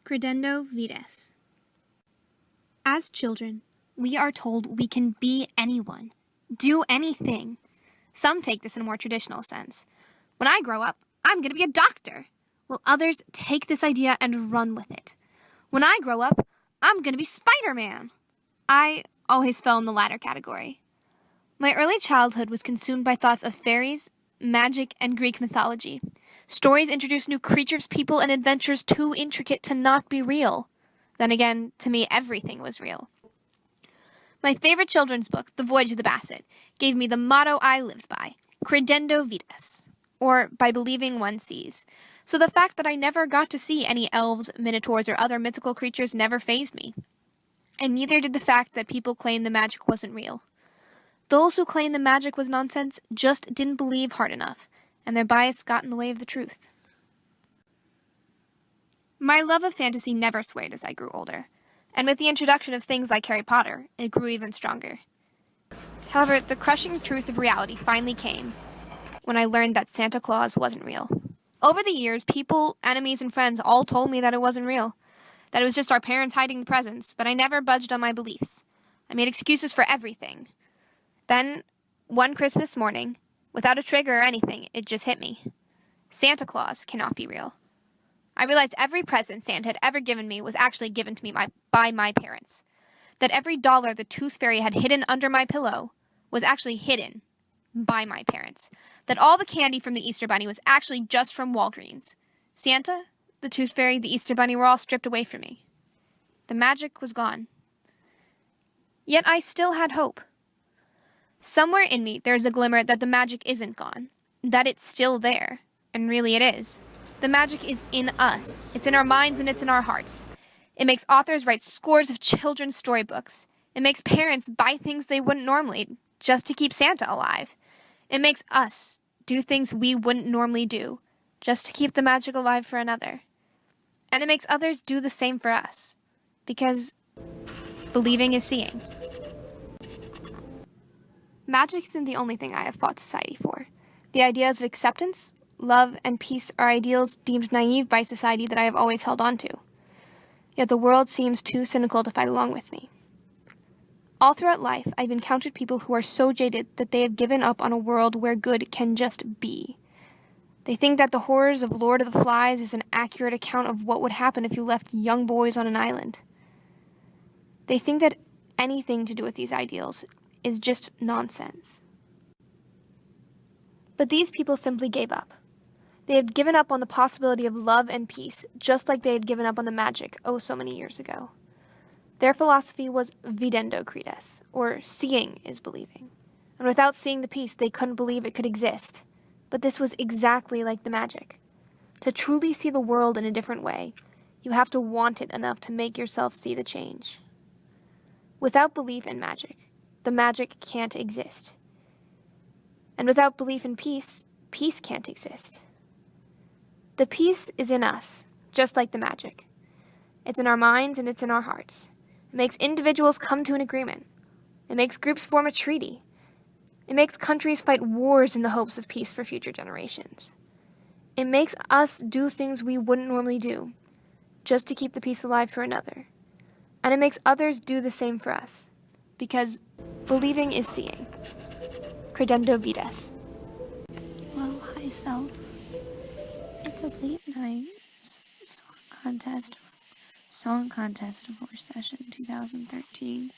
Credendo Vides. As children, we are told we can be anyone, do anything. Some take this in a more traditional sense. When I grow up, I'm going to be a doctor. While others take this idea and run with it. When I grow up, I'm going to be Spider-Man. I always fell in the latter category. My early childhood was consumed by thoughts of fairies, magic, and Greek mythology. Stories introduced new creatures, people, and adventures too intricate to not be real. Then again, to me, everything was real. My favorite children's book, The Voyage of the Basset, gave me the motto I lived by, Credendo Vides, or by believing one sees. So the fact that I never got to see any elves, minotaurs, or other mythical creatures never fazed me. And neither did the fact that people claimed the magic wasn't real. Those who claimed the magic was nonsense just didn't believe hard enough, and their bias got in the way of the truth. My love of fantasy never swayed as I grew older, and with the introduction of things like Harry Potter, it grew even stronger. However, the crushing truth of reality finally came when I learned that Santa Claus wasn't real. Over the years, people, enemies, and friends all told me that it wasn't real, that it was just our parents hiding the presents, but I never budged on my beliefs. I made excuses for everything. Then, one Christmas morning, without a trigger or anything, it just hit me. Santa Claus cannot be real. I realized every present Santa had ever given me was actually given to me by my parents. That every dollar the Tooth Fairy had hidden under my pillow was actually hidden by my parents. That all the candy from the Easter Bunny was actually just from Walgreens. Santa, the Tooth Fairy, the Easter Bunny were all stripped away from me. The magic was gone. Yet I still had hope. Somewhere in me there is a glimmer that the magic isn't gone, that it's still there, and really it is. The magic is in us. It's in our minds and it's in our hearts. It makes authors write scores of children's storybooks. It makes parents buy things they wouldn't normally just to keep Santa alive. It makes us do things we wouldn't normally do just to keep the magic alive for another. And it makes others do the same for us, because believing is seeing. Magic isn't the only thing I have fought society for. The ideas of acceptance, love, and peace are ideals deemed naive by society that I have always held on to. Yet the world seems too cynical to fight along with me. All throughout life, I've encountered people who are so jaded that they have given up on a world where good can just be. They think that the horrors of Lord of the Flies is an accurate account of what would happen if you left young boys on an island. They think that anything to do with these ideals is just nonsense. But these people simply gave up. They had given up on the possibility of love and peace, just like they had given up on the magic oh so many years ago. Their philosophy was videndo credes, or seeing is believing. And without seeing the peace, they couldn't believe it could exist. But this was exactly like the magic. To truly see the world in a different way, you have to want it enough to make yourself see the change. Without belief in magic, the magic can't exist. And without belief in peace, peace can't exist. The peace is in us, just like the magic. It's in our minds and it's in our hearts. It makes individuals come to an agreement. It makes groups form a treaty. It makes countries fight wars in the hopes of peace for future generations. It makes us do things we wouldn't normally do, just to keep the peace alive for another. And it makes others do the same for us, because believing is seeing. Credendo Vides. Well, hi, self. It's a late night song contest for session 2013.